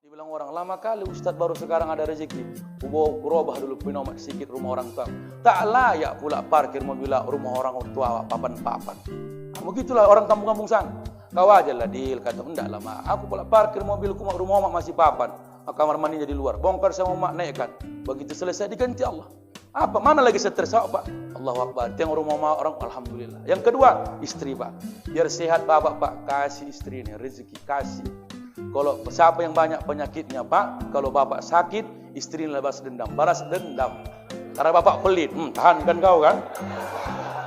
Dibilang orang, lama kali Ustaz baru sekarang ada rezeki. Kurobah dulu pinomat sedikit rumah orang tua. Tak layak pula parkir mobil rumah orang tua papan-papan. Nah, begitulah orang kampung-kampung sana. Kau aja lah deal, kata enggak lama. Aku pula parkir mobilku rumah mak masih papan. Kamar mandinya di luar. Bongkar sama mak naikkan. Begitu selesai diganti Allah. Apa? Mana lagi stres Pak? Allahu Akbar. Tengok rumah orang, alhamdulillah. Yang kedua, istri Pak. Biar sehat bapak Pak, kasih istri ini rezeki, kasih. Kalau siapa yang banyak penyakitnya Pak, kalau bapak sakit, istri balas dendam. Karena bapak pelit, tahan kan kau kan?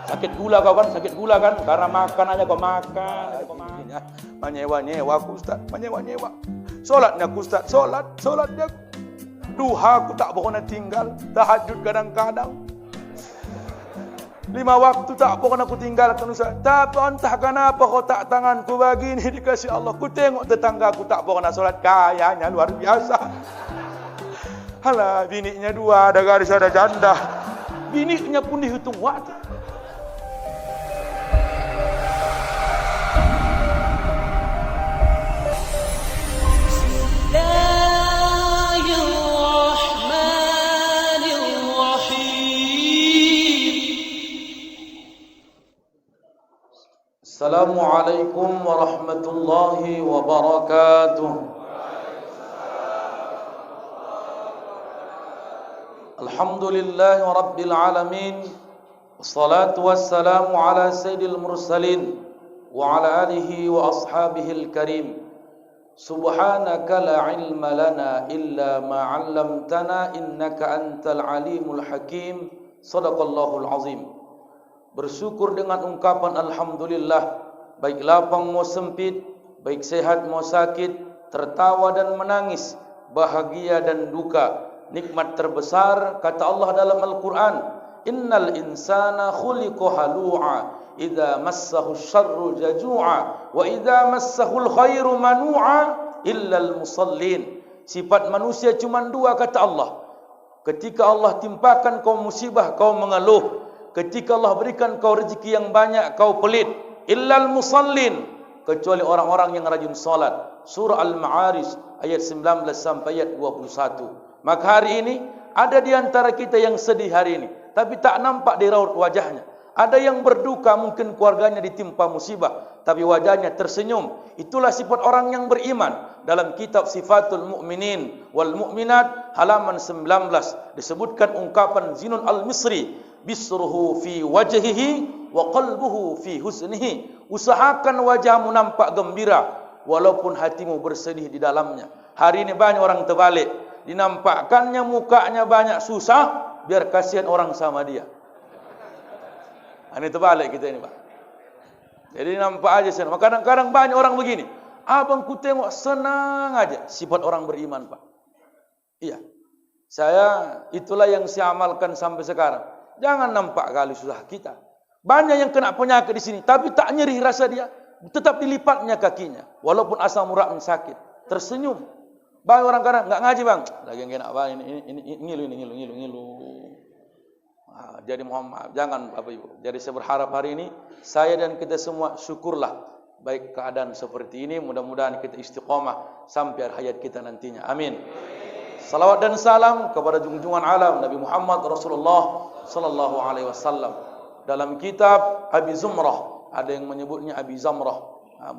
Sakit gula kau kan? Sakit gula kan? Karena makan aja kau makan. Menyewa-nyewa aku Ustaz, menyewa-nyewa. Solatnya aku Ustaz, solatnya. Duha aku tak pernah tinggal, tahajud kadang-kadang. 5 waktu tak pernah aku tinggalkan Ustaz. Tapi entah kenapa kotak tanganku begini dikasih Allah. Ku tengok tetangga aku tak pernah solat, kayanya luar biasa. Halah, biniknya 2, ada garis ada janda. Biniknya pun dihitung waktu. Assalamualaikum warahmatullahi wabarakatuh. Alhamdulillahi rabbil alamin. Wassalatu wassalamu ala sayyidil mursalin wa ala alihi wa ashabihil karim. Subhanaka la ilma lana illa ma 'allamtana innaka antal alimul hakim. Shadaqallahul azim. Bersyukur dengan ungkapan alhamdulillah, baik lapang mau sempit, baik sehat mau sakit, tertawa dan menangis, bahagia dan duka. Nikmat terbesar kata Allah dalam Al-Quran, innal insana khuliqa halu'a idza massahu syarru jazu'a wa idza massahu khairu manu'a illal musallin. Sifat manusia cuma 2 kata Allah. Ketika Allah timpakan kau musibah kau mengeluh. Ketika Allah berikan kau rezeki yang banyak, kau pelit. Illal musallin, kecuali orang-orang yang rajin salat. Surah Al-Ma'arij ayat 19 sampai ayat 21. Maka hari ini ada di antara kita yang sedih hari ini, tapi tak nampak di raut wajahnya. Ada yang berduka, mungkin keluarganya ditimpa musibah, tapi wajahnya tersenyum. Itulah sifat orang yang beriman. Dalam kitab Sifatul Mu'minin wal Mu'minat halaman 19 disebutkan ungkapan Zinun Al-Misri, bisruhu fi wajhihi wa qalbuhu fi husnihi. Usahakan wajahmu nampak gembira walaupun hatimu bersedih di dalamnya. Hari ini banyak orang terbalik, dinampakkannya mukanya banyak susah biar kasihan orang sama dia. Ini terbalik kita ini Pak. Jadi nampak aja senang. Kadang-kadang banyak orang begini. Abang ku tengok senang aja. Sifat orang beriman Pak. Iya. Itulah yang saya amalkan sampai sekarang. Jangan nampak kali susah kita. Banyak yang kena penyakit di sini, tapi tak nyeri rasa dia. Tetap dilipatnya kakinya. Walaupun asam uratnya sakit. Tersenyum. Banyak orang kadang enggak ngaji bang. Lagi yang enak bang. Ini ngilu. Jadi mohon maaf. Jangan Bapak Ibu. Jadi saya berharap hari ini, saya dan kita semua syukurlah. Baik keadaan seperti ini. Mudah-mudahan kita istiqomah sampai hayat kita nantinya. Amin. Salawat dan salam kepada junjungan alam Nabi Muhammad Rasulullah sallallahu alaihi wasallam. Dalam kitab Abi Zumrah ada yang menyebutnya Abi Zamrah.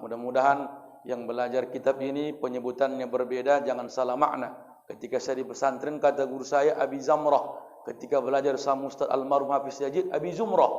Mudah-mudahan yang belajar kitab ini penyebutannya berbeda, jangan salah makna. Ketika saya di pesantren kata guru saya Abi Zamrah. Ketika belajar sama Ustaz almarhum Hafiz Yajid Abi Zumrah.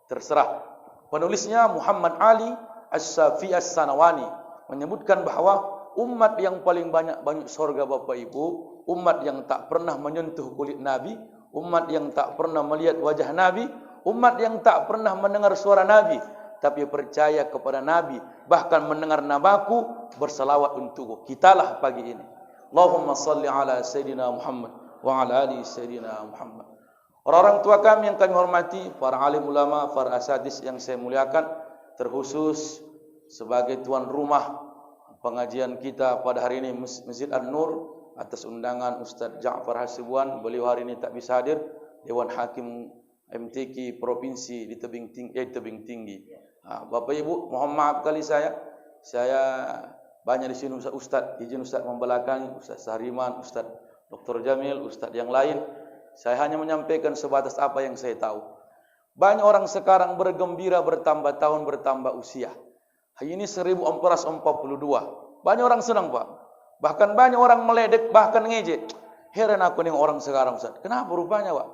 Terserah. Penulisnya Muhammad Ali As-Safi As-Sanawani menyebutkan bahwa umat yang paling banyak surga Bapak Ibu, umat yang tak pernah menyentuh kulit Nabi, umat yang tak pernah melihat wajah Nabi, umat yang tak pernah mendengar suara Nabi, tapi percaya kepada Nabi, bahkan mendengar namaku, bersalawat untukku. Kitalah pagi ini. Allahumma salli ala Sayyidina Muhammad wa ala ali Sayyidina Muhammad. Orang-orang tua kami yang kami hormati, para alim ulama, para asatidz yang saya muliakan, terkhusus sebagai tuan rumah pengajian kita pada hari ini Masjid An-Nur atas undangan Ustaz Ja'far Hasibuan. Beliau hari ini tak bisa hadir, Dewan Hakim MTQ Provinsi di Tebing Tinggi. Bapak Ibu, mohon maaf kali saya Banyak di sini Ustaz, izin Ustaz membelakangi, Ustaz Sahriman, Ustaz Dr. Jamil, Ustaz yang lain. Saya hanya menyampaikan sebatas apa yang saya tahu. Banyak orang sekarang bergembira bertambah tahun, bertambah usia. Hari ini 1442. Banyak orang senang, Pak. Bahkan banyak orang meledek, bahkan ngejek. Heran aku nih orang sekarang, Ustaz. Kenapa rupanya, Pak?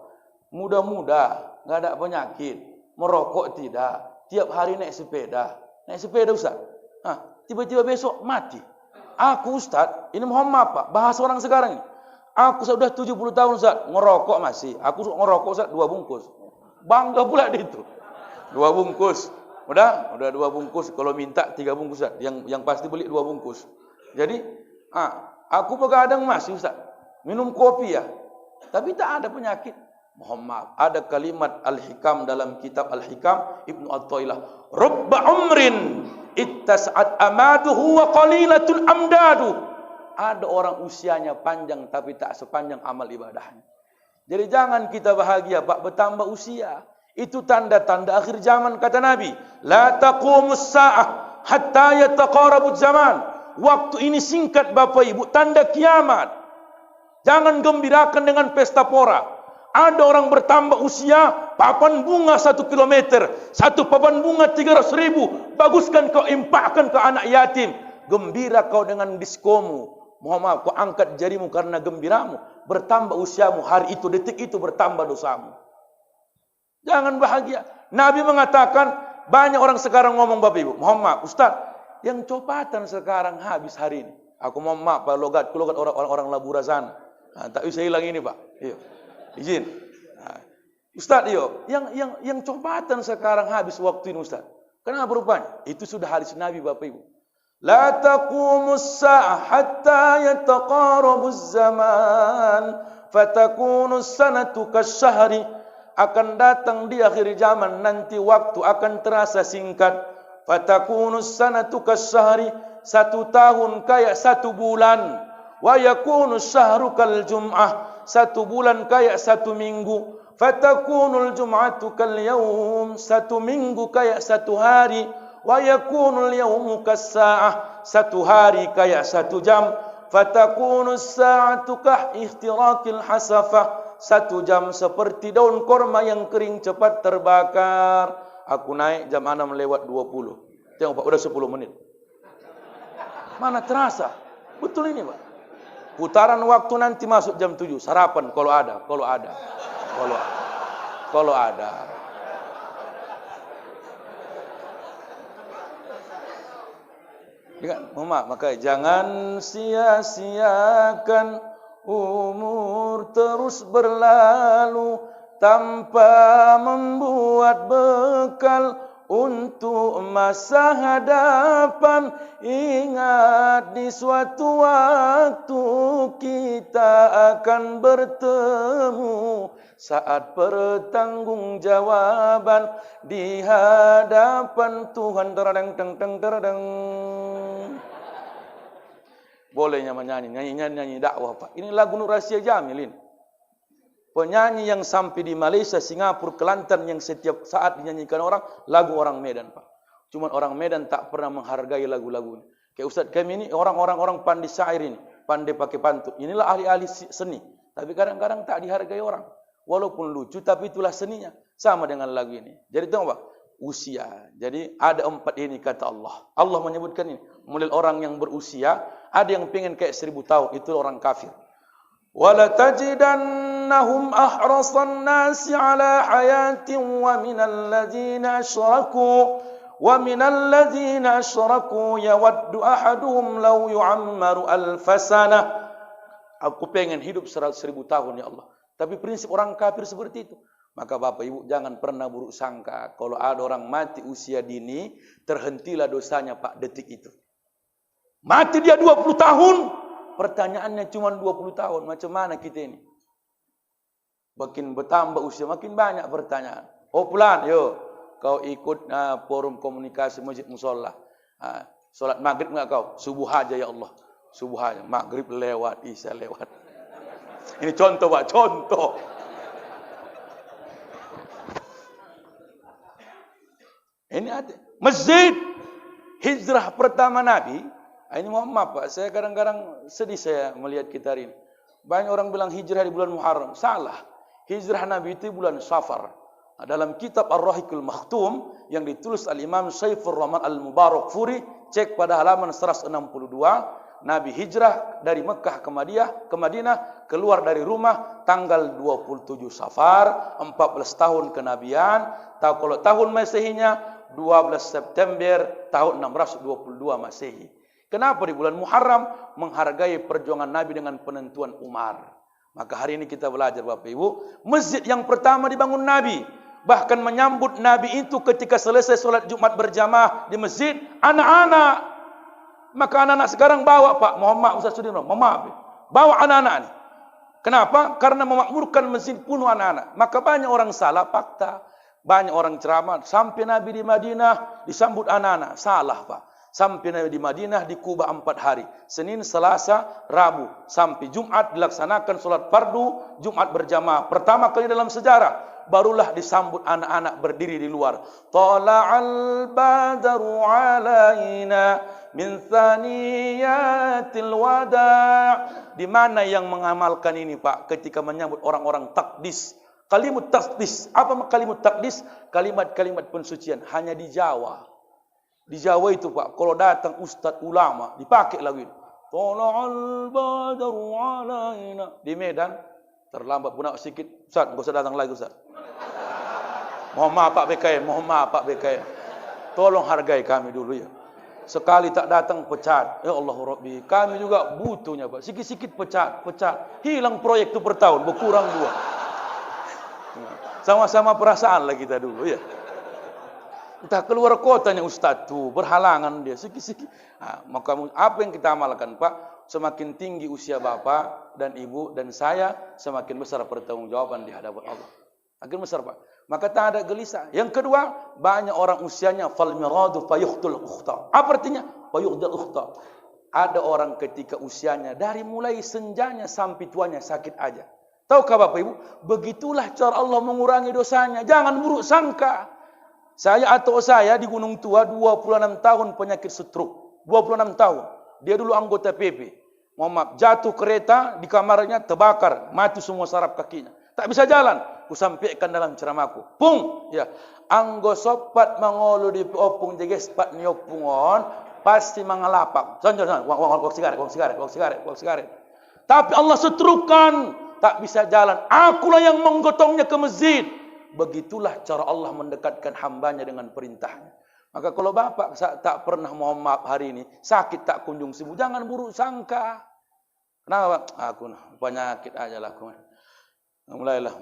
Muda-muda, nggak ada penyakit, merokok tidak, tiap hari naik sepeda. Naik sepeda, Ustaz. Tiba-tiba besok mati. Aku, Ustaz, ini mohon maaf, Pak, bahas orang sekarang ini. Aku sudah 70 tahun, Ustaz, ngerokok masih. Aku ngerokok, Ustaz, 2 bungkus. Bangga pula di itu. 2 bungkus. Udah 2 bungkus. Kalau minta 3 bungkus, Ustaz. Yang pasti beli 2 bungkus. Jadi, aku begadang masih, Ustaz. Minum kopi ya. Tapi tak ada penyakit. Mohon maaf. Ada kalimat Al-Hikam dalam kitab Al-Hikam Ibnu Athaillah. Rubba umrin ittas'at amaduhu wa qalilatul amdadu. Ada orang usianya panjang tapi tak sepanjang amal ibadahnya. Jadi jangan kita bahagia, Pak, bertambah usia. Itu tanda-tanda akhir zaman, kata Nabi. La taqumus sa'ah hatta yataqarabuz zaman. Waktu ini singkat, Bapak Ibu, tanda kiamat. Jangan gembirakan dengan pesta pora. Ada orang bertambah usia, papan bunga 1 kilometer. 1 papan bunga 300.000. Baguskan kau impakkan ke anak yatim. Gembira kau dengan diskomu. Mohon maaf, kau angkat jarimu karena gembiramu. Bertambah usiamu, hari itu, detik itu bertambah dosamu. Jangan bahagia. Nabi mengatakan, banyak orang sekarang ngomong, Bapak Ibu, mohon maaf, Ustaz, yang copatan sekarang habis hari ini. Aku mohon maaf, Pak, logat orang-orang Labura sana. Tak bisa hilang ini, Pak. Iyo. Izin. Ustaz, iyo, yang copatan sekarang habis waktu ini, Ustaz. Kenapa rupanya? Itu sudah hadis Nabi, Bapak Ibu. La taqumus sa'ah hatta yataqarabuz zaman fatakunus sanatu kasyahri. Akan datang di akhir zaman nanti waktu akan terasa singkat. Fatakunus sanatu kasyahri. 1 tahun kayak 1 bulan. Wa yakunus syahru kal jum'ah. 1 bulan kayak 1 minggu. Fatakunul jum'atu kal yawm. 1 minggu kayak 1 hari. Wa yakunul yawmu kas-sa'ah. 1 hari kayak 1 jam. Fatakunus sa'atu kah ihtirakil hasafah. 1 jam seperti daun korma yang kering cepat terbakar. Aku naik jam 6 lewat 20. Tengok, Pak, udah 10 menit. Mana terasa? Betul ini, Pak. Putaran waktu nanti masuk jam 7. Sarapan kalau ada. Kalau ada. Maka jangan sia-siakan umur terus berlalu tanpa membuat bekal untuk masa hadapan. Ingat di suatu waktu kita akan bertemu saat pertanggungjawaban di hadapan Tuhan. Teradang. Bolehnya nyanyi dakwah, Pak. Ini lagu Nur Asia Jamilin. Penyanyi yang sampai di Malaysia, Singapura, Kelantan yang setiap saat dinyanyikan orang, lagu orang Medan, Pak. Cuma orang Medan tak pernah menghargai lagu-lagu ini. Kayak Ustaz kami ini, orang pandai syair ini, pandai pakai pantun. Inilah ahli-ahli seni. Tapi kadang-kadang tak dihargai orang. Walaupun lucu, tapi itulah seninya. Sama dengan lagu ini. Jadi tahu Pak, usia. Jadi ada 4 ini kata Allah. Allah menyebutkan ini. Mulai orang yang berusia, ada yang pengen kayak 1000 tahun, itu orang kafir. Wala tajidannahum ahrasan nasi ala hayatin wa minal ladzina asyraku yawaddu ahaduhum law yu'ammaru alfasana. Aku pengen hidup 100.000 tahun ya Allah. Tapi prinsip orang kafir seperti itu. Maka Bapak Ibu jangan pernah buruk sangka. Kalau ada orang mati usia dini, terhentilah dosanya Pak detik itu. Mati dia 20 tahun. Pertanyaannya cuma 20 tahun. Macam mana kita ini? Makin bertambah usia, makin banyak pertanyaan. Oh pulang, yuk. Kau ikut forum komunikasi masjid musola. Solat maghrib enggak kau? Subuh aja ya Allah. Subuh aja. Maghrib lewat, isya lewat. Ini contoh Pak, contoh. Ini ada. Masjid hijrah pertama Nabi Ini mohon maaf Pak, saya kadang-kadang sedih saya melihat kita hari ini. Banyak orang bilang hijrah di bulan Muharram. Salah. Hijrah Nabi itu bulan Safar. Dalam kitab Ar-Rahiqul Makhtum yang ditulis Al-Imam Saifur Rahman Al-Mubarakfuri, cek pada halaman 162, Nabi hijrah dari Mekah ke Madinah, keluar dari rumah tanggal 27 Safar, 14 tahun kenabian. Kalau tahun Masehinya 12 September tahun 622 Masehi. Kenapa di bulan Muharram? Menghargai perjuangan Nabi dengan penentuan Umar. Maka hari ini kita belajar Bapak Ibu, masjid yang pertama dibangun Nabi, bahkan menyambut Nabi itu ketika selesai sholat Jumat berjamaah di masjid, anak-anak. Maka anak-anak sekarang bawa Pak, mohon maaf Ustaz Sudirno, mohon maaf, bawa anak-anak ini. Kenapa? Karena memakmurkan masjid penuh anak-anak. Maka banyak orang salah fakta, banyak orang ceramah, sampai Nabi di Madinah disambut anak-anak. Salah Pak. Sampai Nabi di Madinah di Kuba 4 hari. Senin, Selasa, Rabu. Sampai Jumat dilaksanakan sholat fardu, Jumat berjamaah. Pertama kali dalam sejarah. Barulah disambut anak-anak berdiri di luar. Tala'al badru alaina min thaniyatil wada'. Di mana yang mengamalkan ini Pak? Ketika menyambut orang-orang takdis. Kalimat takdis. Apa kalimat takdis? Kalimat-kalimat pensucian. Hanya di Jawa. Di Jawa itu Pak, kalau datang ustaz ulama, dipakai lagu ini. Tala'al badru alaina. Di Medan, terlambat pun sedikit. Ustaz, enggak usah datang lagi Ustaz. Mohon maaf Pak BKM, mohon maaf Pak BKM. Tolong hargai kami dulu ya. Sekali tak datang pecat. Ya Allah Rabbi, kami juga butuhnya Pak. Sikit-sikit pecat. Hilang proyek itu per tahun, berkurang 2. Sama-sama perasaan lah kita dulu ya. Entah keluar kotanya Ustaz tu, berhalangan dia sikit-sikit. Maka apa yang kita amalkan Pak? Semakin tinggi usia Bapak dan Ibu dan saya, semakin besar pertanggungjawaban di hadapan Allah. Makin besar Pak. Maka tak ada gelisah. Yang kedua, banyak orang usianya fal miradu fayukhtul ukhta. Apa artinya? Fayukhtul ukhta. Ada orang ketika usianya dari mulai senjanya sampai tuanya sakit aja. Tahukah Bapak Ibu? Begitulah cara Allah mengurangi dosanya. Jangan buruk sangka. Saya di Gunung Tua 26 tahun penyakit stroke. 26 tahun. Dia dulu anggota PP. Mohon maaf, jatuh kereta di kamarnya terbakar, mati semua saraf kakinya. Tak bisa jalan. Kusampaikan dalam ceramahku. Pung, ya. Anggo sopat mangolo di opung jeges pat nyopungon pasti mangalapak. Jangan, wak sigaret. Tapi Allah setrukan, tak bisa jalan. Akulah yang menggotongnya ke masjid. Begitulah cara Allah mendekatkan hambanya dengan perintahnya. Maka kalau Bapak tak pernah mohon maaf hari ini, sakit tak kunjung sembuh, jangan buruk sangka. Kenapa? Aku penyakit aja lah. Mulailah.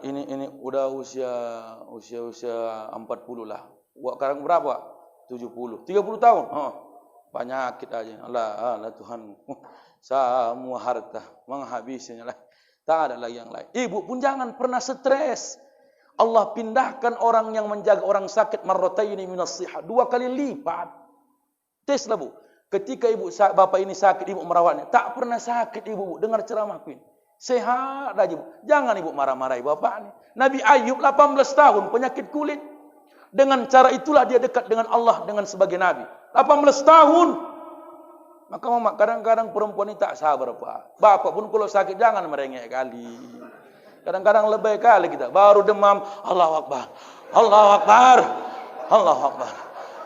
Ini udah usia 40 lah. Sekarang berapa? 70. 30 tahun. Penyakit aja. Allah Tuhan. Semua harta menghabisinya lah. Tak ada lagi yang lain. Ibu pun jangan pernah stres. Allah pindahkan orang yang menjaga orang sakit marrataini minas siha, 2 kali lipat. Teslah Bu. Ketika bapak ini sakit, ibu merawatnya, tak pernah sakit ibu. Dengar ceramahku ini. Sehat aja Bu. Jangan ibu marah-marahi bapak ini. Nabi Ayub 18 tahun penyakit kulit. Dengan cara itulah dia dekat dengan Allah dengan sebagai nabi. 18 tahun. Maka mama kadang-kadang perempuan ini tak sabar Pak. Bapak pun kalau sakit jangan merengek kali. Kadang-kadang lebay kali kita. Baru demam. Allahu Akbar. Allahu Akbar. Allahu Akbar.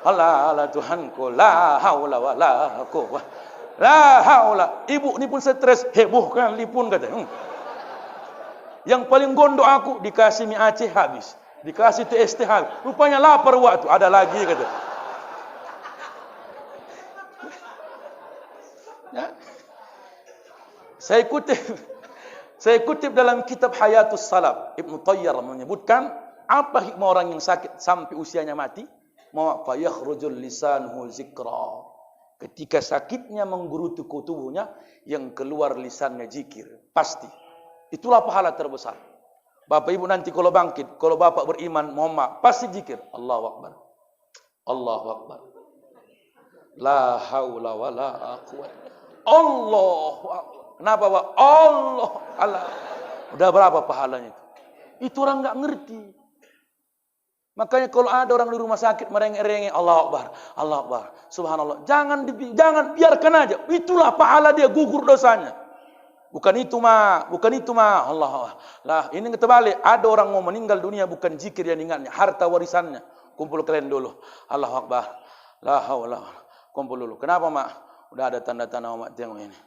Allah Tuhanku. La haula wa la quwwah. La haula. Ibu ni pun stres. Heboh kali pun kata. Yang paling gondok aku. Dikasih mie Aceh habis. Dikasih TST habis. Rupanya lapar waktu. Ada lagi kata. Ya. Saya kutip dalam kitab Hayatus Salaf. Ibnu Tayyar menyebutkan apa hikmah orang yang sakit sampai usianya mati? Fa yakhrujul lisanuhu zikra. Ketika sakitnya menggerutu ke tubuhnya, yang keluar lisannya zikir. Pasti. Itulah pahala terbesar. Bapak Ibu nanti kalau bangkit, kalau Bapak beriman, mohon maaf, pasti zikir. Allahu Akbar. Allahu Akbar. La haula wa la quwwata. Allahu Akbar. Kenapa Pak? Allah. Udah berapa pahalanya itu? Itu orang enggak ngerti. Makanya kalau ada orang di rumah sakit merengek-rengek, Allah Akbar, Allah Akbar, subhanallah. Jangan biarkan aja. Itulah pahala dia, gugur dosanya. Bukan itu mah, Allah. Lah, ini terbalik. Ada orang mau meninggal dunia bukan zikir yang ingatnya, harta warisannya. Kumpul kalian dulu. Allah Akbar. La haula. Kumpul dulu. Kenapa, Mak? Udah ada tanda-tanda Mak tengok ini.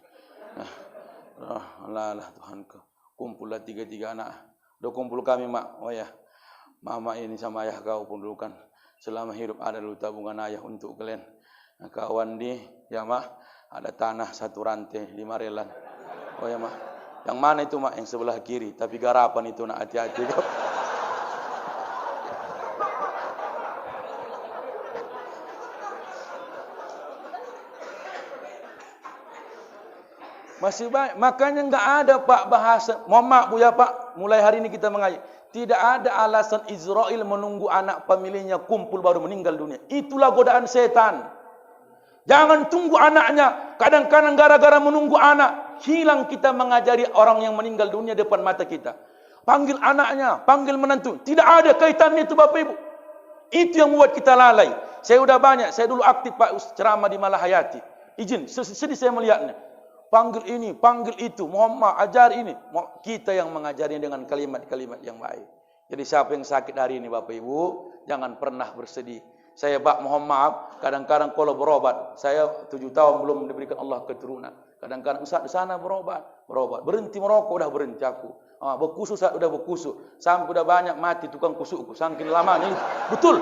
Allah Tuhanku. Kumpullah 3 anak. Udah kumpul kami, Mak. Oh ya. Mama ini sama ayah kau kumpulkan. Selama hidup ada dulu tabungan ayah untuk kalian. Nah, kawan di, ya Mak, ada tanah 1 rantai 5 relan. Oh ya Mak. Yang mana itu Mak? Yang sebelah kiri. Tapi garapan itu nak hati-hati. Masih banyak. Makanya enggak ada Pak bahasa. Mohon maaf Bu ya Pak. Mulai hari ini kita mengaji. Tidak ada alasan Israel menunggu anak pemilihnya kumpul baru meninggal dunia. Itulah godaan setan. Jangan tunggu anaknya. Kadang-kadang gara-gara menunggu anak, hilang kita mengajari orang yang meninggal dunia depan mata kita. Panggil anaknya, panggil menantu. Tidak ada kaitannya itu Bapak Ibu. Itu yang membuat kita lalai. Saya udah banyak. Saya dulu aktif Pak ceramah di Malahayati. Izin, sedih saya melihatnya. Panggil ini, panggil itu, Muhammad ajar ini. Kita yang mengajarinya dengan kalimat-kalimat yang baik. Jadi siapa yang sakit hari ini Bapak Ibu, jangan pernah bersedih. Saya Pak mohon maaf, kadang-kadang kalau berobat, saya 7 tahun belum diberikan Allah keturunan. Kadang-kadang Ustaz di sana berobat. Berhenti merokok udah berhenti aku. Berkusuk udah berkusuk. Sampai udah banyak mati tukang kusukku. Saking lamanya. Betul.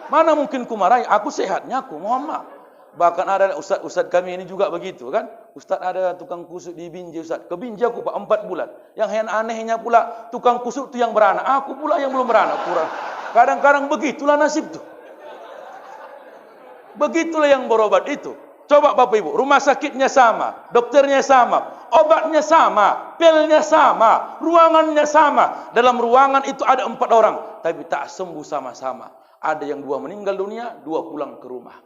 Mana mungkin ku marahi? Aku sehatnya aku, mohon maaf. Bahkan ada ustaz kami ini juga begitu kan. Ustaz ada tukang kusuk di Binjai Ustaz. Ke Binjai aku Pak 4 bulan. Yang yang anehnya pula tukang kusuk itu yang beranak. Aku pula yang belum beranak. Kadang-kadang begitulah nasib tuh. Begitulah yang berobat itu. Coba Bapak Ibu, rumah sakitnya sama, dokternya sama, obatnya sama, pilnya sama, ruangannya sama. Dalam ruangan itu ada 4 orang, tapi tak sembuh sama-sama. Ada yang 2 meninggal dunia, 2 pulang ke rumah.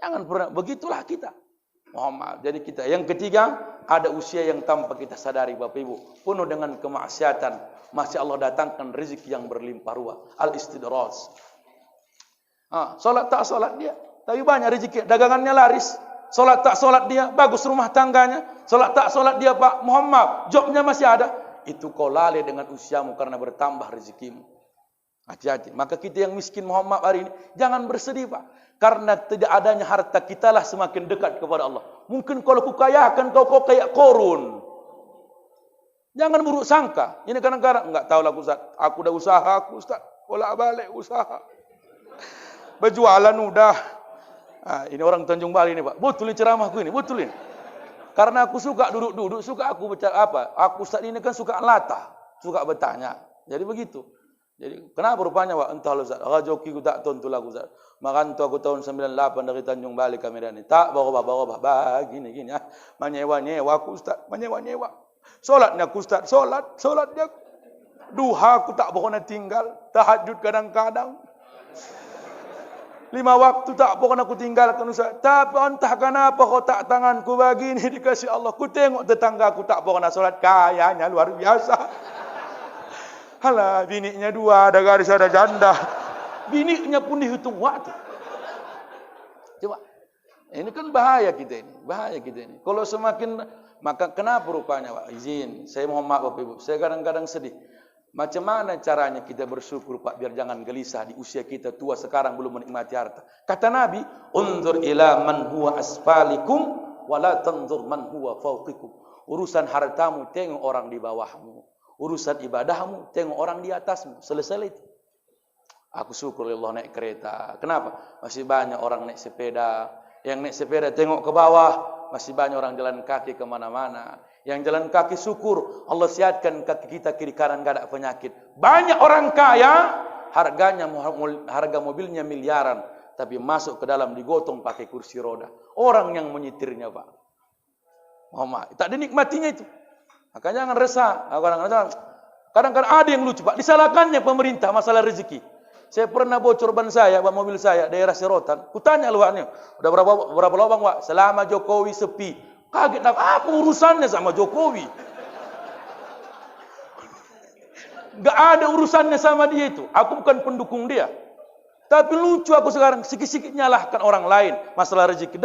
Jangan pernah, begitulah kita. Mohon maaf. Jadi kita, yang ketiga, ada usia yang tanpa kita sadari Bapak Ibu. Penuh dengan kemaksiatan. Masih Allah datangkan rezeki yang berlimpah ruah. Al-istidraj. Solat tak solat dia. Tapi banyak rezeki. Dagangannya laris. Solat tak solat dia. Bagus rumah tangganya. Solat tak solat dia Pak. Mohon maaf. Jobnya masih ada. Itu kau lalai dengan usiamu karena bertambah rezekimu. Hati-hati. Maka kita yang miskin mohon maaf hari ini. Jangan bersedih Pak. Karena tidak adanya harta kitalah semakin dekat kepada Allah. Mungkin kalau ku kayakan kau kayak Korun. Jangan buruk sangka. Ini kadang-kadang enggak tahu lah Ustaz. Aku udah usaha aku Ustaz. Bolak-balik usaha. Berjualan udah. Ini orang Tanjung Bali ini Pak. Betul ceramahku ini, betul ini. Karena aku suka duduk-duduk, suka aku bicara apa? Aku Ustaz ini kan suka latah, suka bertanya. Jadi begitu. Jadi kenapa rupanya Pak? Entah Ustaz. Rajoki ku tak tontu lagu Ustaz. Makantu aku tahun 98 dari Tanjung Bali kami ini. Tak bawa gini ya. Menyewa-nyewa aku Ustaz, menyewa-nyewa. Salatnya aku Ustaz, salatnya. Duha aku tak pernah tinggal, tahajud kadang-kadang. 5 waktu tak pernah aku tinggalkan Ustaz. Tapi entah kenapa kau tak tanganku begini dikasih Allah. Ku tengok tetangga aku tak pernah salat, kayanya luar biasa. Halah, biniknya 2, ada garis, ada janda. Biniknya pun dihitung waktu. Coba. Ini kan bahaya kita ini. Kalau semakin, maka kenapa rupanya Pak? Izin, saya mohon maaf Bapak Ibu. Saya kadang-kadang sedih. Macam mana caranya kita bersyukur Pak, biar jangan gelisah di usia kita tua sekarang belum menikmati harta. Kata Nabi, "Unzur ila man huwa asfalikum wa la tanzur man huwa fawqikum." Urusan hartamu tengok orang di bawahmu. Urusan ibadahmu tengok orang di atasmu. Selesai itu. Aku syukur Allah naik kereta. Kenapa? Masih banyak orang naik sepeda. Yang naik sepeda tengok ke bawah. Masih banyak orang jalan kaki kemana-mana. Yang jalan kaki syukur Allah sihatkan kaki kita kiri kanan gak ada penyakit. Banyak orang kaya harga mobilnya miliaran, tapi masuk ke dalam digotong pakai kursi roda. Orang yang menyetirnya Pak. Mohon tak dinikmatinya itu. Maka jangan resah. Kadang-kadang ada yang lucu Pak. Disalahkannya pemerintah masalah rezeki. Saya pernah bocor ban saya, ban mobil saya daerah Serotan. Kutanya luarnya, udah berapa lubang Pak? Selama Jokowi sepi. Kaget, apa urusannya sama Jokowi? Gak ada urusannya sama dia itu. Aku bukan pendukung dia. Tapi lucu aku sekarang sikit-sikit nyalahkan orang lain masalah rezeki.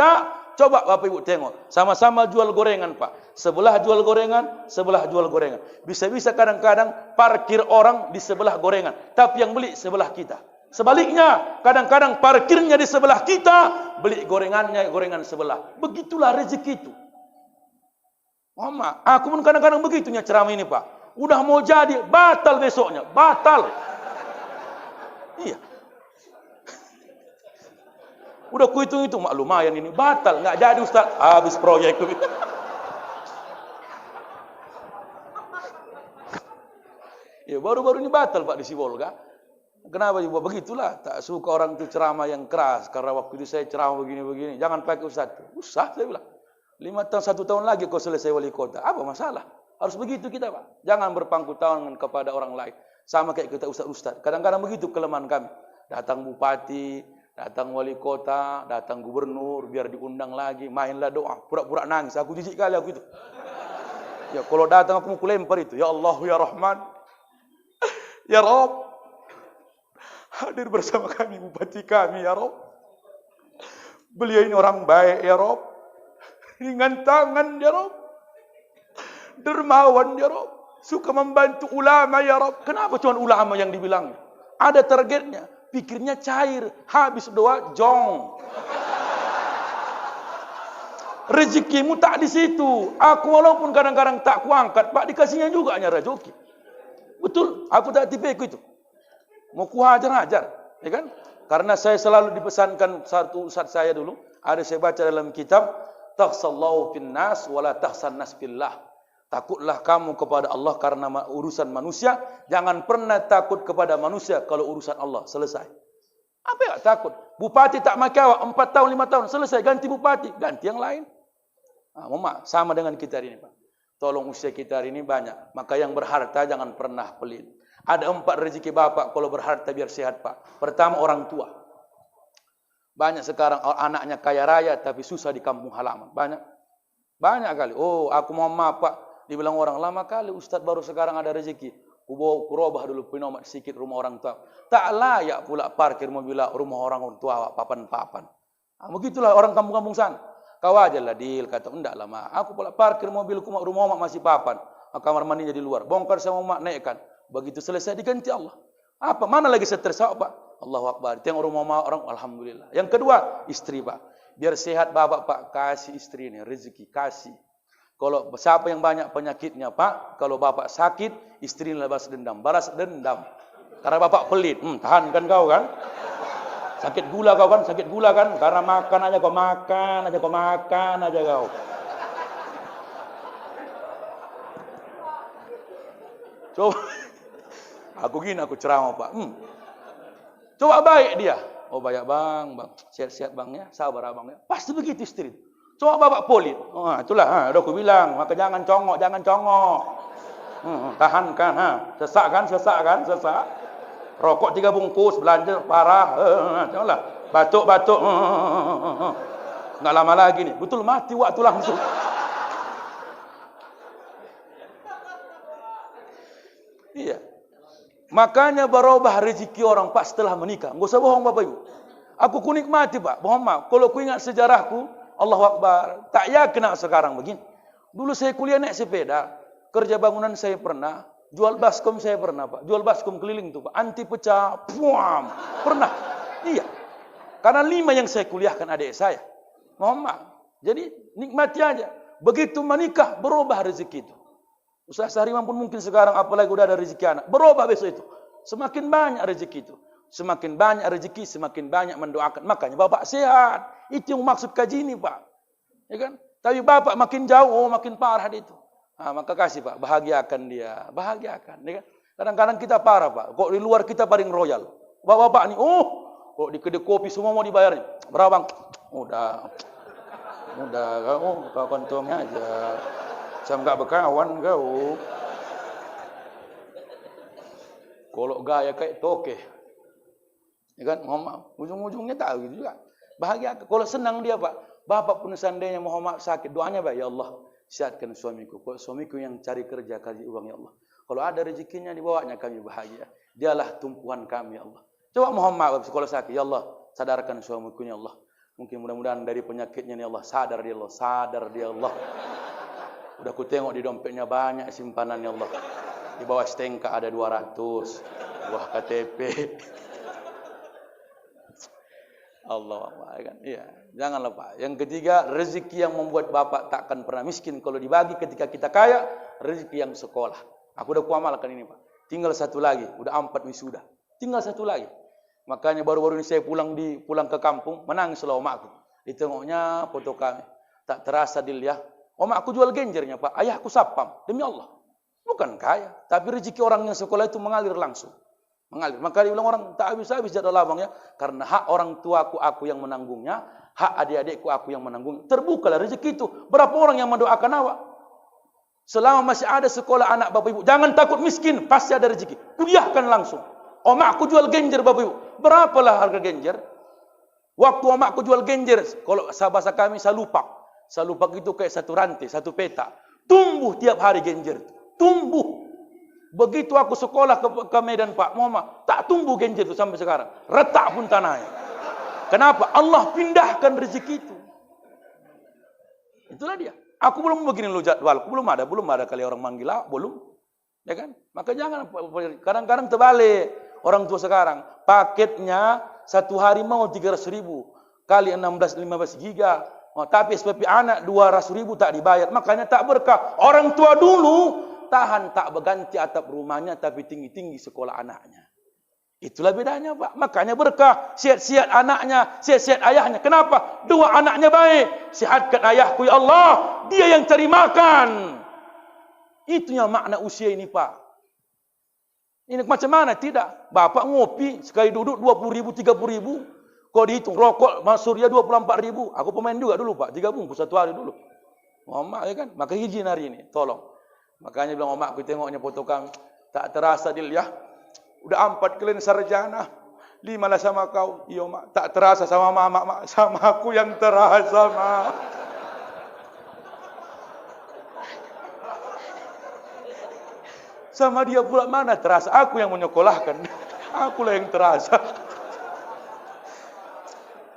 Coba Bapak Ibu tengok, sama-sama jual gorengan Pak. Sebelah jual gorengan, sebelah jual gorengan. Bisa-bisa kadang-kadang parkir orang di sebelah gorengan, tapi yang beli sebelah kita. Sebaliknya, kadang-kadang parkirnya di sebelah kita, beli gorengannya gorengan sebelah. Begitulah rezeki itu. Mama, aku pun kadang-kadang begitunya ceramah ini Pak. Udah mau jadi, batal besoknya, batal. Iya. Udah ku hitung-hitung, mak lumayan ini, batal, nggak jadi Ustaz, habis proyek. Ya baru-baru ini batal Pak di Sibolga. Kenapa juga begitulah? Tak suka orang itu ceramah yang keras. Karena waktu itu saya ceramah begini-begini. Jangan pakai Ustaz. Usah saya bilang. 5 tahun, 1 tahun lagi kau selesai wali kota. Apa masalah? Harus begitu kita Pak. Jangan berpangku tangan kepada orang lain. Sama kayak kita Ustaz-Ustaz. Kadang-kadang begitu kelemahan kami. Datang bupati, datang wali kota, datang gubernur, biar diundang lagi. Mainlah doa. Pura-pura nangis. Aku jijik kali aku itu. Ya kalau datang aku mau lempar itu. Ya Allah, ya Rahman. Ya Rabb. Hadir bersama kami bupati kami ya Rabb. Beliau ini orang baik ya Rabb. Ringan tangan ya Rabb. Dermawan ya Rabb. Suka membantu ulama ya Rabb. Kenapa cuma ulama yang dibilangnya? Ada targetnya. Pikirnya cair. Habis doa jong. Rezekimu tak di situ. Aku walaupun kadang-kadang tak kuangkat, Pak dikasihnya juga hanya rezeki. Betul. Aku tak tipe itu. Mau ku hajar-hajar, ya kan? Karena saya selalu dipesankan satu ustaz saya dulu, ada saya baca dalam kitab, takhsallahu fin nas wala takhsan nas fillah. Takutlah kamu kepada Allah karena urusan manusia, jangan pernah takut kepada manusia kalau urusan Allah selesai. Apa ya takut? Bupati tak makawak 4 tahun 5 tahun selesai ganti bupati, ganti yang lain. Nah, Mama, sama dengan kita hari ini, Pak. Tolong usia kita hari ini banyak, maka yang berharta jangan pernah pelit. Ada 4 rezeki Bapak kalau berharta biar sehat Pak. Pertama orang tua. Banyak sekarang anaknya kaya raya tapi susah di kampung halaman. Banyak kali. Oh aku mau maaf Pak. Dibilang orang lama kali Ustaz baru sekarang ada rezeki. Kurobah dulu pinomat sedikit rumah orang tua. Tak layak pula parkir mobil rumah orang tua papan-papan. Nah, begitulah orang kampung-kampung sana. Kau aja lah deal kata enggak lama. Aku pula parkir mobilku rumah mak masih papan. Kamar mandinya di luar. Bongkar sama mak naikkan. Begitu selesai diganti Allah. Apa? Mana lagi stres Pak? Allahu Akbar. Tengok rumah orang, alhamdulillah. Yang kedua, istri Pak. Biar sehat Bapak Pak, kasih istri ini rezeki, kasih. Kalau siapa yang banyak penyakitnya Pak, kalau Bapak sakit, istri ini balas dendam. Balas dendam. Karena Bapak pelit. Tahan kan kau kan? Sakit gula kau kan? Sakit gula kan? Karena makan aja kau. Coba. Aku ceramah Pak. Coba baik dia. Oh baik bang. Sehat-sehat bang ya. Sabar abang ya. Pasti begitu istri. Coba Bapak polit. Oh itulah. Udah aku bilang. Maka jangan congok. Tahankan. Sesak kan. Rokok 3 bungkus. Belanja parah. Cobalah. Batuk. Nggak lama lagi nih. Betul mati waktu langsung. Iya. Makanya berubah rezeki orang Pak setelah menikah. Enggak usah bohong Bapak Ibu. Aku nikmati Pak. Mohon maaf. Kalau ku ingat sejarahku, Allahu Akbar. Tak yakin sekarang begini. Dulu saya kuliah naik sepeda. Kerja bangunan saya pernah. Jual baskom saya pernah Pak. Jual baskom keliling tuh Pak. Anti pecah. Puam. Pernah. Iya. Karena 5 yang saya kuliahkan adik saya. Mohon maaf. Jadi nikmati aja. Begitu menikah berubah rezeki itu. Ustaz Sahriman pun mungkin sekarang apalagi udah ada rezeki anak. Berubah besok itu. Semakin banyak rezeki itu. Semakin banyak rezeki, semakin banyak mendoakan. Makanya Bapak sehat. Itu yang maksud kaji ini Pak. Ya kan? Tapi Bapak makin jauh, makin parah itu. Maka kasih Pak, bahagiakan dia. Bahagiakan. Ya kan? Kadang-kadang kita parah Pak. Kok di luar kita paling royal. Bapak nih, kok di kedai kopi semua mau dibayarnya. Berapa bang? Udah, kau kontongnya aja. Saya enggak berkawan kau. Kalau gaya kayak toke. Ya kan? Ujung-ujungnya tahu gitu juga. Bahagia. Kalau senang dia Pak. Bapak pun seandainya Muhammad sakit. Doanya Pak. Ya Allah. Sehatkan suamiku. Kalau suamiku yang cari kerja, kasih uang ya Allah. Kalau ada rezekinya dibawanya kami bahagia. Dialah tumpuan kami, ya Allah. Coba mohon maaf kalau sakit, ya Allah, sadarkan suamiku, ya Allah. Mungkin mudah-mudahan dari penyakitnya, ya Allah, sadar dia, Allah, sadar dia, Allah. Udah ku tengok di dompetnya banyak simpanan, ya Allah. Di bawah stengka ada 200, buah KTP. Allah kan. Iya, janganlah Pak. Yang ketiga, rezeki yang membuat Bapak takkan pernah miskin kalau dibagi ketika kita kaya, rezeki yang sekolah. Aku udah kuamalkan ini, Pak. Tinggal satu lagi, udah 4 wisuda. Tinggal satu lagi. Makanya baru-baru ini saya pulang ke kampung, menangis lah omakku. Ditengoknya foto kami. Tak terasa dilihat, omakku jual genjernya, Pak. Ayahku sapam, demi Allah. Bukan kaya, tapi rezeki orang yang sekolah itu mengalir langsung. Mengalir. Maka dia bilang orang tak habis-habis jatuh labangnya, karena hak orang tuaku aku yang menanggungnya, hak adik-adikku aku yang menanggungnya. Terbukalah rezeki itu. Berapa orang yang mendoakan awak? Selama masih ada sekolah anak bapak ibu, jangan takut miskin, pasti ada rezeki. Kuliahkan langsung. Omakku jual genjer bapak ibu. Berapalah harga genjer? Waktu omakku jual genjer, kalau bahasa kami salupak. Salupak itu kayak satu rantai, satu peta. Tumbuh tiap hari genjer. Tumbuh. Begitu aku sekolah ke Medan Pak Muhammad, tak tumbuh genjer itu sampai sekarang. Retak pun tanahnya. Kenapa? Allah pindahkan rezeki itu. Itulah dia. Aku belum begini lo jadwalku, belum ada kali orang manggil belum. Ya kan? Maka jangan, kadang-kadang terbalik. Orang tua sekarang, paketnya satu hari mau 300.000 kali 16-15 giga. Tapi SPP anak 200.000 tak dibayar. Makanya tak berkah. Orang tua dulu tahan tak berganti atap rumahnya, tapi tinggi-tinggi sekolah anaknya. Itulah bedanya Pak. Makanya berkah. Sihat-sihat anaknya, sihat-sihat ayahnya. Kenapa? Dua anaknya baik. Sihatkan ayahku, ya Allah. Dia yang cari makan. Itunya makna usia ini Pak. Ini macam mana? Tidak. Bapak ngopi, sekali duduk 20.000, 30.000. Kau dihitung rokok, Surya 24.000. Aku pemain juga dulu Pak. 3 bungkus satu hari dulu. Omak ya kan? Maka izin hari ini. Tolong. Makanya bilang omak, aku tengoknya foto kami. Tak terasa dilihat. Udah 4 kalian sarjana. 5 lah sama kau. Iya mak. Tak terasa sama mama, mak. Sama aku yang terasa mak. Sama dia pula mana terasa. Aku yang menyekolahkan. Akulah yang terasa.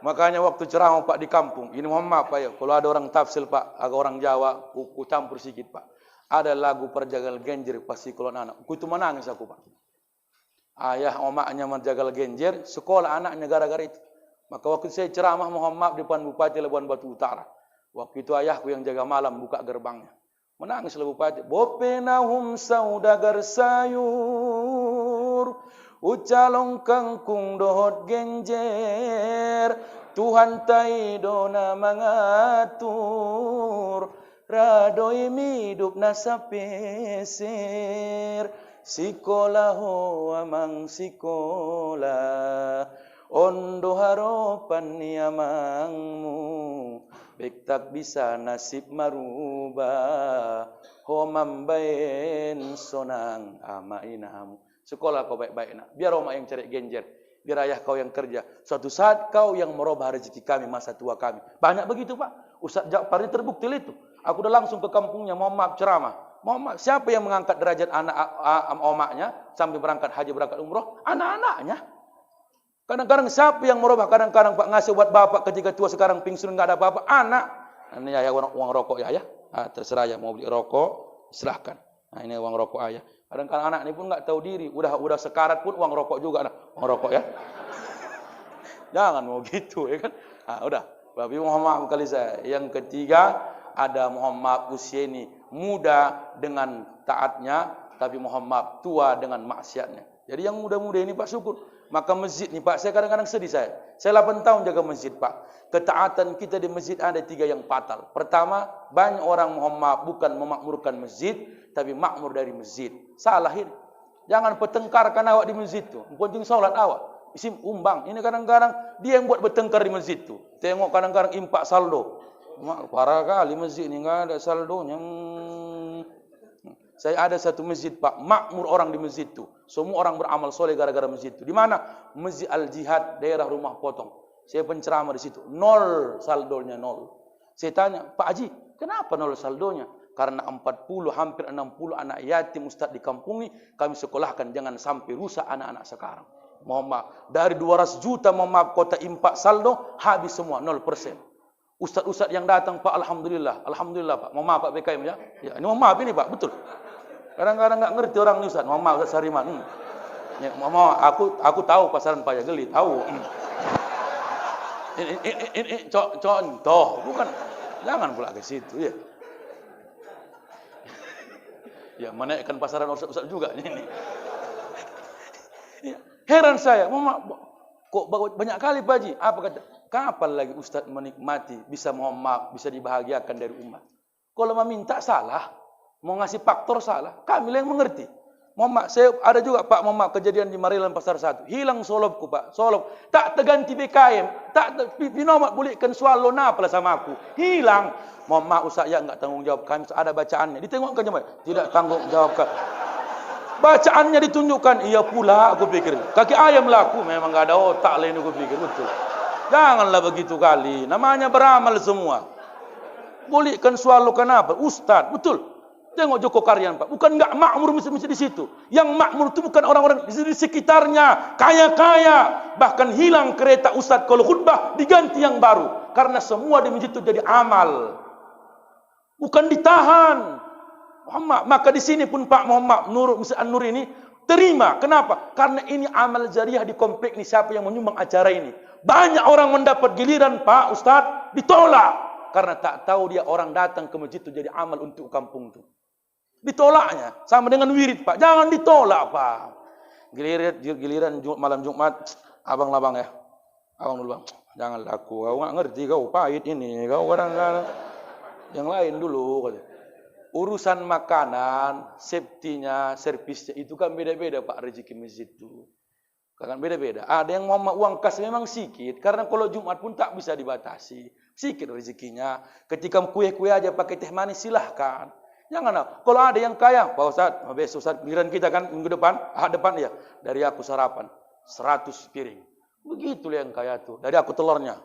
Makanya waktu ceramah Pak di kampung. Ini mohon maaf Pak ya. Kalau ada orang tafsir Pak. Agak orang Jawa. Ku campur sedikit Pak. Ada lagu perjagal genjer pasti kalau anak. Ku itu menangis aku Pak. Ayah omaknya menjagal genjer, sekolah anaknya gara-gara itu. Maka waktu saya ceramah mohon maaf di depan Bupati Labuan Batu Utara. Waktu itu ayahku yang jaga malam buka gerbangnya. Menangislah Bupati. Bopenahum saudagar sayur, ucalong kangkung dohot genjer, Tuhan taidona mengatur, radoi midup nasa peser. Sikola ho amang sikola, ondo harapan ni amangmu, bektak bisa nasib marubah, ho mambaen sonang ama inamu. Sekolah kau baik-baik nak, biar oma yang cari genjer, biar ayah kau yang kerja. Suatu saat kau yang merubah rezeki kami masa tua kami. Banyak begitu Pak. Ustaz Ja'far ini terbukti itu. Aku dah langsung ke kampungnya, mohon maaf ceramah. Muhammad, siapa yang mengangkat derajat anak omaknya sampai berangkat haji, berangkat umroh? Anak-anaknya. Kadang-kadang siapa yang merubah? Kadang-kadang Pak ngasih buat bapak ketika tua sekarang pingsun enggak ada apa-apa. Anak. Ini ayah uang rokok ya. Terserah ya mau beli rokok, silahkan. Nah ini uang rokok ayah. Kadang-kadang anak ini pun enggak tahu diri. Udah sekarat pun uang rokok juga. Nah, uang rokok ya. Jangan mau gitu ya kan. Nah, udah. Tapi mohon maaf kali saya. Yang ketiga ada mohon maaf usia ini muda dengan taatnya, tapi mohon maaf tua dengan maksiatnya. Jadi yang muda-muda ini Pak syukur. Maka masjid ni Pak, saya kadang-kadang sedih saya. Saya 8 tahun jaga masjid Pak. Ketaatan kita di masjid ada 3 yang fatal. Pertama, banyak orang mohon maaf bukan memakmurkan masjid, tapi makmur dari masjid. Salah ini. Jangan pertengkarkan awak di masjid tu. Penting solat awak. Isim umbang. Ini kadang-kadang dia yang buat bertengkar di masjid tu. Tengok kadang-kadang impak saldo. Parah kali masjid ni enggak ada saldonya. Saya ada satu masjid Pak, makmur orang di masjid itu. Semua orang beramal soleh gara-gara masjid itu. Di mana? Masjid Al-Jihad, daerah Rumah Potong. Saya penceramah di situ. 0 saldonya 0. Saya tanya, Pak Haji, kenapa 0 saldonya? Karena 40 hampir 60 anak yatim Ustaz di kampung ini kami sekolahkan, jangan sampai rusak anak-anak sekarang. Mohon maaf, dari 200 juta mohon maaf kota impak saldo habis semua 0%. Ustaz-ustaz yang datang Pak, alhamdulillah Pak. Mohon maaf Pak BKM ya. Ya, ini mohon maaf ini Pak, betul. Kadang-kadang enggak ngerti orang ini Ustaz. Mohon maaf Ustaz Sariman. Ya, mohon maaf, aku tahu pasaran Paya Geli, tahu. Ini contoh, bukan, jangan pula ke situ ya. Ya, menaikkan pasaran ustaz juga ini. Ya, heran saya, kok banyak kali Pak Haji, apa kata, kapan lagi ustaz menikmati, bisa mohon maaf, bisa dibahagiakan dari umat. Kalau meminta salah, mau ngasih faktor salah, kami yang mengerti. Mohon maaf, saya ada juga Pak, mohon maaf, kejadian di Maryland Pasar 1. Hilang solopku Pak, solop. Tak terganti BKM, tak pinomat bolehkan swallow napa lah sama aku. Hilang. Mohon maaf Ustaz, ya enggak tanggung jawab. Kami ada bacaannya. Ditengokkan jemaah. Tidak tanggung jawabkan. Bacaannya ditunjukkan. Iya pula aku pikir. Kaki ayam lah aku, memang enggak ada otak lain aku pikir. Betul. Janganlah begitu kali. Namanya beramal semua. Bolehkan swallow kenapa? Ustaz, betul. Tengok Joko Karyan Pak, bukan enggak makmur mesti di situ. Yang makmur itu bukan orang-orang di sekitarnya, kaya-kaya. Bahkan hilang kereta Ustaz kalau khutbah diganti yang baru. Karena semua di masjid itu jadi amal. Bukan ditahan. Muhammad, maka di sini pun Pak Muhammad Masjid An-Nur ini terima. Kenapa? Karena ini amal jariah di komplek ini. Siapa yang menyumbang acara ini? Banyak orang mendapat giliran Pak Ustaz, ditolak. Karena tak tahu dia orang datang ke masjid itu jadi amal untuk kampung itu. Ditolaknya sama dengan wirid Pak, jangan ditolak Pak. Giliran malam Jumat, abang labang ya, abang dulu bang, jangan laku, kau nggak ngerti, kau pahit ini, kau kadang-kadang yang lain dulu. Urusan makanan, safety-nya, servisnya itu kan beda-beda Pak, rezeki masjid itu kan beda-beda. Ada yang mau uang kas memang sedikit, karena kalau Jumat pun tak bisa dibatasi, sedikit rezekinya. Ketika kue-kue aja pakai teh manis silahkan. Jangan, kalau ada yang kaya, Pak Ustaz, besok Ustaz, giliran kita kan minggu depan, depan ya, dari aku sarapan 100 piring. Begitulah yang kaya tuh. Dari aku telurnya,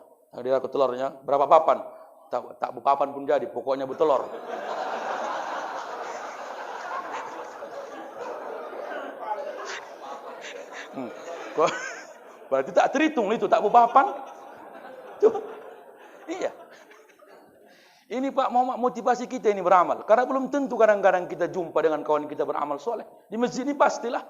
berapa papan? Tak papan pun jadi, pokoknya bertelur. Berarti tak terhitung itu, tak papan. Iya. Ini Pak Muhammad motivasi kita ini beramal. Karena belum tentu kadang-kadang kita jumpa dengan kawan kita beramal soleh. Di masjid ini pastilah.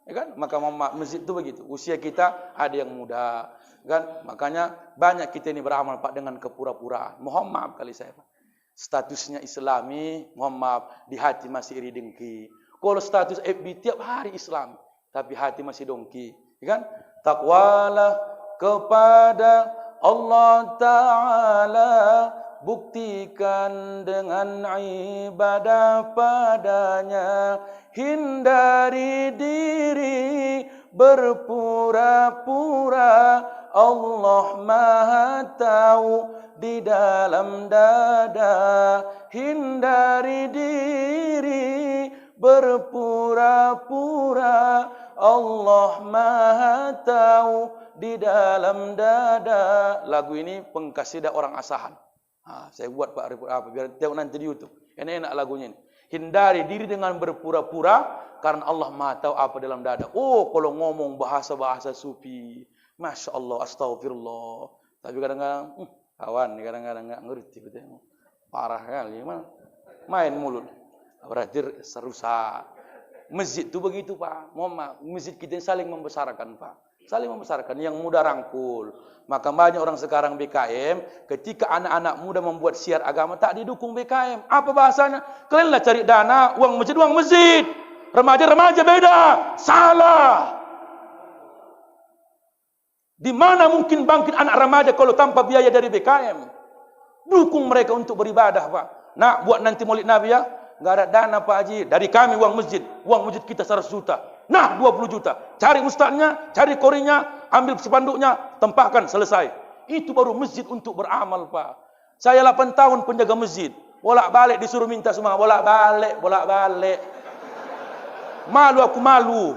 Ya kan? Maka masjid itu begitu. Usia kita ada yang muda. Kan? Makanya banyak kita ini beramal Pak dengan kepura-puraan. Mohon maaf kali saya Pak. Statusnya Islami, mohon maaf, di hati masih iri dengki. Kalau status FB tiap hari Islam, tapi hati masih dongki. Ya kan? Takwalah kepada Allah Ta'ala, buktikan dengan ibadah padanya, hindari diri berpura-pura. Allah Maha tahu di dalam dada, hindari diri berpura-pura. Allah Maha tahu di dalam dada. Lagu ini pengkasidah orang asahan. Saya buat Pak biar tengok nanti di YouTube. Enak-enak lagunya ini. Hindari diri dengan berpura-pura karena Allah Maha tahu apa dalam dada. Oh, kalau ngomong bahasa-bahasa sufi, Masya Allah, astagfirullah. Tapi kadang-kadang kawan kadang-kadang enggak ngerti betul. Parah kali, main mulut. Berarti serusak. Masjid itu begitu Pak. Masjid kita saling membesarkan Pak. Saling membesarkan, yang muda rangkul. Maka banyak orang sekarang BKM, ketika anak-anak muda membuat syiar agama, tak didukung BKM. Apa bahasanya? Kalianlah cari dana, uang masjid. Remaja-remaja beda. Salah. Di mana mungkin bangkit anak remaja kalau tanpa biaya dari BKM? Dukung mereka untuk beribadah Pak. Nah, buat nanti Maulid Nabi ya. Enggak ada dana Pak Haji. Dari kami uang masjid. Uang masjid kita 100 juta. Nah 20 juta. Cari ustaznya, cari korinya, ambil spanduknya, tempahkan, selesai. Itu baru masjid untuk beramal Pak. Saya 8 tahun penjaga masjid. Bolak-balik disuruh minta semua. Bolak-balik. Malu aku malu.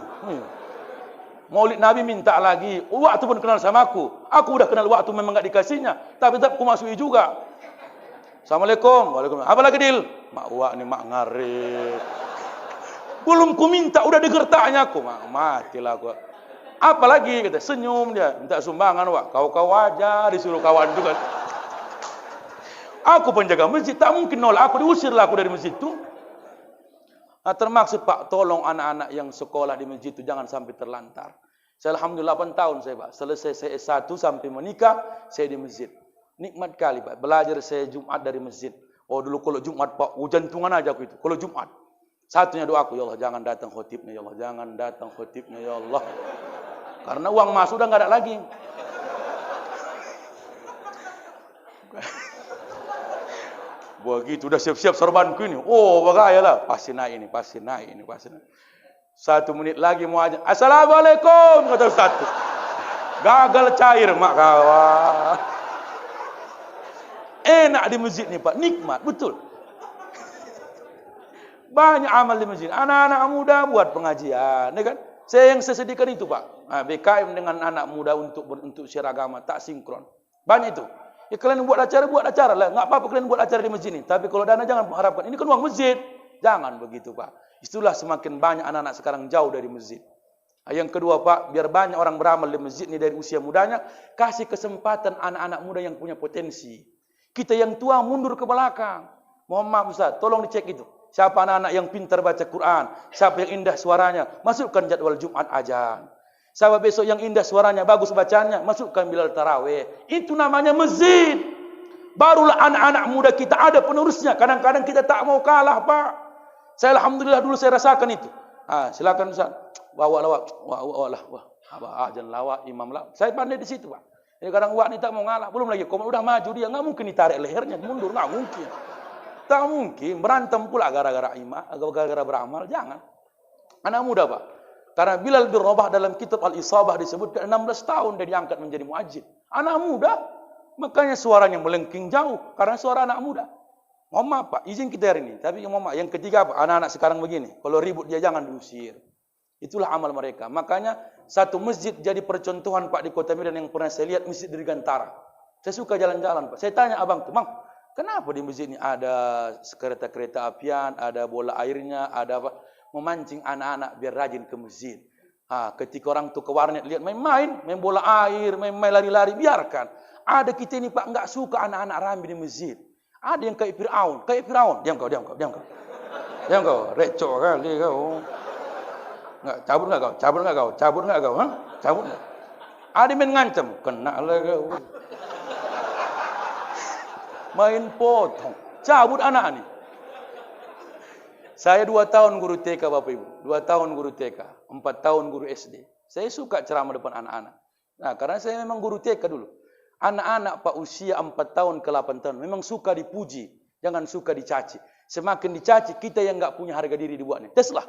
Maulid Nabi minta lagi. Waktu pun kenal sama aku. Aku udah kenal waktu memang enggak dikasihnya. Tapi tetap aku masui juga. Assalamualaikum. Waalaikumsalam. Apa lagi Dil? Mak Wak ni mak ngarit. Belum ku minta udah digertaknya aku. Matilah aku. Apa lagi kata, senyum dia, minta sumbangan Wak. Kau aja disuruh kawan tu kan. Aku penjaga masjid, tak mungkin nolak aku, diusirlah aku dari masjid tu. Nah, termaksud Pak, tolong anak-anak yang sekolah di masjid itu jangan sampai terlantar. Saya alhamdulillah 8 tahun saya Pak, selesai saya S1 sampai menikah, saya di masjid. Nikmat kali Pak, belajar saya Jumat dari masjid. Oh dulu kalau Jumat Pak, jantungan aja aku itu. Kalau Jumat, satunya doaku, ya Allah jangan datang khotibnya, ya Allah jangan datang khotibnya, ya Allah. Karena uang masuk udah nggak ada lagi. Begitu udah siap-siap sorbanku ini. Oh, bagayalah. Pasti naik ini, pasti naik ini, pasti naik. 1 menit lagi mau aja. Assalamualaikum kata Ustaz. Gagal cair mak kawan. Enak di masjid nih Pak, nikmat betul. Banyak amal di masjid. Anak-anak muda buat pengajian, ya kan? Saya yang sesedikan itu Pak. Nah, BKM dengan anak muda untuk share agama tak sinkron. Banyak itu. Ya kalian buat acara lah. Enggak apa-apa kalian buat acara di masjid ini. Tapi kalau dana jangan harapkan. Ini kan uang masjid. Jangan begitu Pak. Itulah semakin banyak anak-anak sekarang jauh dari masjid. Yang kedua Pak, biar banyak orang beramal di masjid ini dari usia mudanya, kasih kesempatan anak-anak muda yang punya potensi. Kita yang tua mundur ke belakang. Mohon maaf Ustaz, tolong dicek itu. Siapa anak-anak yang pintar baca Quran, siapa yang indah suaranya, masukkan jadwal Jumat azan. Siapa besok yang indah suaranya, bagus bacanya, masukkan Bilal Tarawih. Itu namanya masjid. Barulah anak-anak muda kita ada penerusnya. Kadang-kadang kita tak mau kalah Pak. Saya alhamdulillah dulu saya rasakan itu. Silakan Ustaz. Bawa lawak. Wah. Azan lawak, imam lawak. Saya pandai di situ Pak. Jadi kadang Wak ni tak mau ngalah. Belum lagi kalau udah maju dia enggak mungkin ditarik lehernya mundur, enggak mungkin. Tak mungkin berantem pula gara-gara imam, gara-gara beramal, jangan. Anak muda Pak. Karena Bilal bin Rabah dalam kitab Al-Isabah disebutkan 16 tahun dia diangkat menjadi muadzin. Anak muda, makanya suaranya melengking jauh karena suara anak muda. Mohon maaf Pak, izin kita hari ini. Tapi mohon maaf, yang ketiga Pak, anak-anak sekarang begini. Kalau ribut dia jangan diusir. Itulah amal mereka. Makanya satu masjid jadi percontohan Pak di Kota Medan yang pernah saya lihat, Masjid Dirgantara. Saya suka jalan-jalan Pak. Saya tanya abang tuh, Bang, kenapa di masjid ini ada kereta-kereta apian, ada bola airnya, ada apa? Memancing anak-anak biar rajin ke masjid. Ketika orang tu ke warnet lihat main-main, main bola air, main-main lari-lari, biarkan. Ada kita ini Pak enggak suka anak-anak ramai di masjid. Ada yang kayak Firaun, Diam kau. Recok kali kau. Enggak cabut enggak kau? Cabut enggak? Ada main ngancam, kena lah kau. Main potong, cabut anak ni. Saya 2 tahun guru TK Bapak Ibu, 2 tahun guru TK, 4 tahun guru SD. Saya suka ceramah depan anak-anak. Nah, karena saya memang guru TK dulu. Anak-anak Pak usia 4 tahun ke 8 tahun memang suka dipuji, jangan suka dicaci. Semakin dicaci, kita yang enggak punya harga diri dibuatnya. Teslah.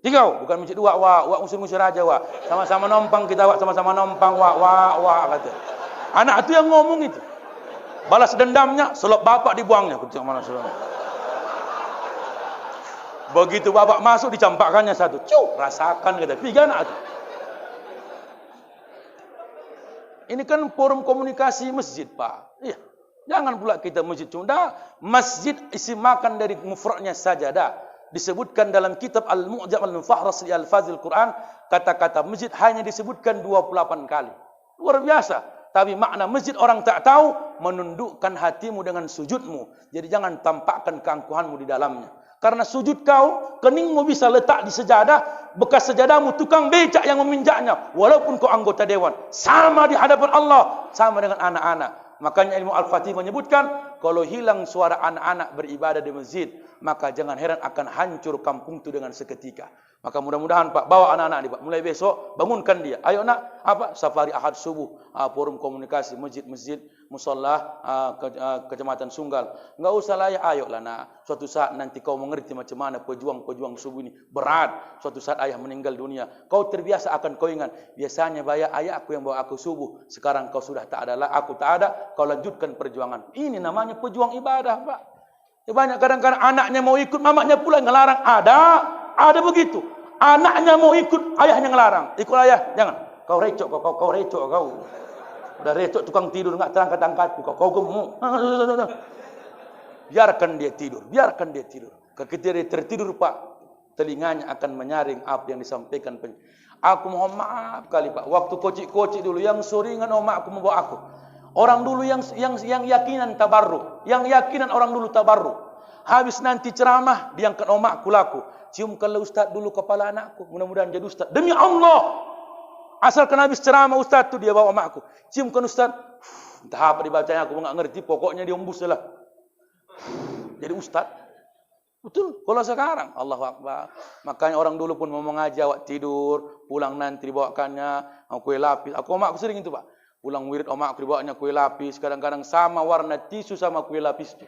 Tinggal, bukan mencit wak usir-usir aja wak. Sama-sama nompang kita wak, sama-sama nompang wak kata. Anak itu yang ngomong itu. Balas dendamnya, selop bapak dibuangnya. Mana begitu bapak masuk dicampakkannya satu. Rasakan kata. Tiga anak itu. Ini kan forum komunikasi masjid Pak. Iya. Jangan pula kita masjid cuma masjid isi makan dari mufradnya saja dah. Disebutkan dalam kitab Al-Mu'jam Al-Mufahrras li Al-Fazil Quran, kata-kata masjid hanya disebutkan 28 kali. Luar biasa. Tapi makna masjid orang tak tahu, menundukkan hatimu dengan sujudmu. Jadi jangan tampakkan keangkuhanmu di dalamnya. Karena sujud kau, keningmu bisa letak di sejadah, bekas sejadahmu tukang becak yang meminjaknya. Walaupun kau anggota dewan, sama di hadapan Allah, sama dengan anak-anak. Makanya ilmu Al-Fatih menyebutkan, kalau hilang suara anak-anak beribadah di masjid, maka jangan heran akan hancur kampung itu dengan seketika. Maka mudah-mudahan Pak, bawa anak-anak ini Pak, mulai besok bangunkan dia. Ayo nak, safari Ahad subuh, forum komunikasi masjid-masjid, musalla, kecamatan Sunggal. Enggak usah lah ya, ayolah nak. Suatu saat nanti kau mengerti macam mana pejuang-pejuang subuh ini berat. Suatu saat ayah meninggal dunia, kau terbiasa akan kau ingat. Biasanya ayah aku yang bawa aku subuh. Sekarang kau sudah tak ada lah, aku tak ada. Kau lanjutkan perjuangan. Ini namanya pejuang ibadah Pak. Ya banyak kadang-kadang anaknya mau ikut, mamanya pula ngelarang. Ada begitu. Anaknya mau ikut, ayahnya ngelarang. Ikut ayah, jangan. Kau recok, kau recok kau. Udah recok tukang tidur enggak terangkat-angkat, kau gemuk. Biarkan dia tidur, biarkan dia tidur. Ketika dia tertidur Pak, telinganya akan menyaring apa yang disampaikan. Aku mohon maaf kali Pak, waktu kocik-kocik dulu yang soringan omak aku membawa aku. Orang dulu yang yakinan tabarruk, yang yakinan orang dulu tabarruk. Habis nanti ceramah, diangkat omakku laku. Ciumkanlah Ustaz dulu kepala anakku, mudah-mudahan jadi Ustaz. Demi Allah, asalkan habis ceramah Ustaz tu dia bawa omakku. Ciumkan Ustaz. Entah apa dibacanya aku enggak ngerti, pokoknya dia embus lah. Jadi Ustaz. Betul. Kalau sekarang, Allahu Akbar. Makanya orang dulu pun mau mengaji awak tidur, pulang nanti dibawakannya kue lapis. Aku omakku sering itu Pak. Pulang wirid omakku dibawanya kue lapis, kadang-kadang sama warna tisu sama kue lapis tu.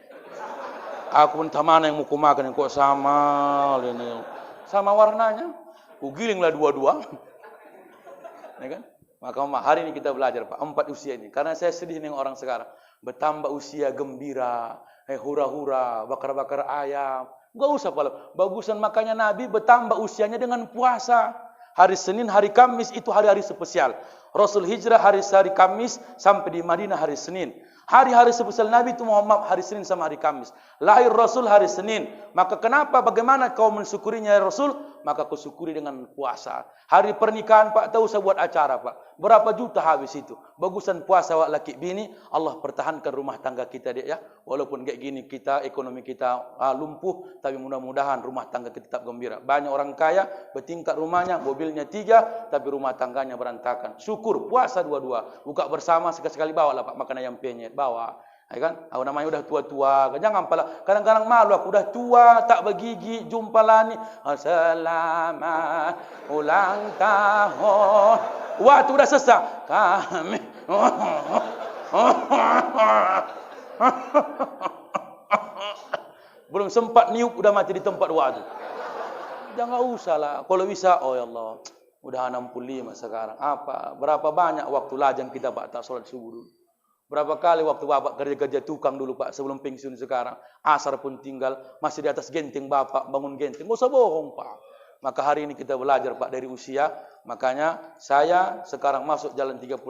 Aku pun mana yang mau kumakan yang kok sama ini. Sama warnanya. Kugilinglah dua-dua. Ya kan? Maka hari ini kita belajar Pak, 4 usia ini. Karena saya sedih dengan orang sekarang. Bertambah usia gembira, hura-hura, bakar-bakar ayam. Enggak usah Pak. Bagusan makanya Nabi bertambah usianya dengan puasa. Hari Senin, hari Kamis itu hari-hari spesial. Rasul hijrah hari Kamis sampai di Madinah hari Senin. Hari-hari spesial Nabi itu Muhammad hari Senin sama hari Kamis. Lahir Rasul hari Senin. Maka kenapa bagaimana kau mensyukurinya ya Rasul? Maka kau syukuri dengan puasa. Hari pernikahan Pak, tahu saya buat acara Pak. Berapa juta habis itu. Bagusan puasa wak laki bini, Allah pertahankan rumah tangga kita dia ya. Walaupun kayak gini kita ekonomi kita lumpuh, tapi mudah-mudahan rumah tangga kita tetap gembira. Banyak orang kaya bertingkat rumahnya, mobilnya 3, tapi rumah tangganya berantakan. Syukur puasa dua-dua. Buka bersama sekali-sekali bawa lah Pak makan ayam penyet, bawa. Ya kan? Aku namanya udah tua-tua. Jangan pala kadang-kadang malu aku udah tua, tak bergigi, jumpa lani. Selamat ulang tahun. Waktu udah sesak. Kami. Belum sempat niup udah mati di tempat waktu. Jangan usah lah. Kalau bisa, oh ya Allah, udah 65 sekarang. Apa? Berapa banyak waktu lajang kita Pak tak sholat subuh dulu. Berapa kali waktu Bapak kerja-kerja tukang dulu Pak sebelum pensiun sekarang. Asar pun tinggal. Masih di atas genting Bapak. Bangun genting. Nggak usah bohong Pak. Maka hari ini kita belajar Pak dari usia. Makanya saya sekarang masuk jalan 34.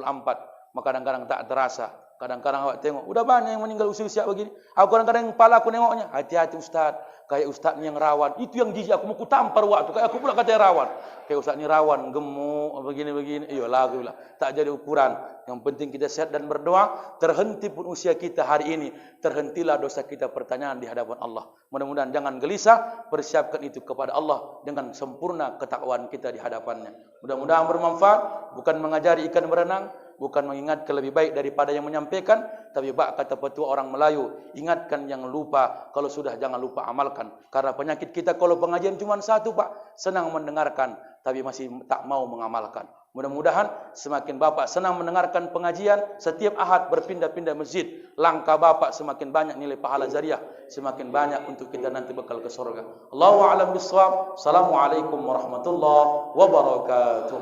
Maka kadang-kadang tak terasa. Kadang-kadang awak tengok. Udah banyak yang meninggal usia-usia begini. Aku kadang-kadang kepala aku nengoknya. Hati-hati Ustaz. Kayak Ustaz ni yang rawan. Itu yang jijik. Aku mau kutampar waktu. Kayak aku pula kata yang rawan. Kayak Ustaz ni rawan. Gemuk. Begini-begini. Iyalah aku bilang. Tak jadi ukuran. Yang penting kita sehat dan berdoa. Terhenti pun usia kita hari ini. Terhentilah dosa kita pertanyaan di hadapan Allah. Mudah-mudahan jangan gelisah. Persiapkan itu kepada Allah. Dengan sempurna ketakwaan kita di hadapannya. Mudah-mudahan bermanfaat. Bukan mengajari ikan berenang. Bukan mengingatkan lebih baik daripada yang menyampaikan. Tapi bak kata petua orang Melayu. Ingatkan yang lupa. Kalau sudah jangan lupa amalkan. Karena penyakit kita kalau pengajian cuma satu Pak. Senang mendengarkan. Tapi masih tak mau mengamalkan. Mudah-mudahan semakin Bapak senang mendengarkan pengajian, setiap Ahad berpindah-pindah masjid, langkah Bapak semakin banyak nilai pahala jariah, semakin banyak untuk kita nanti bekal ke surga. Allahu a'lam bishawab. Assalamualaikum warahmatullahi wabarakatuh.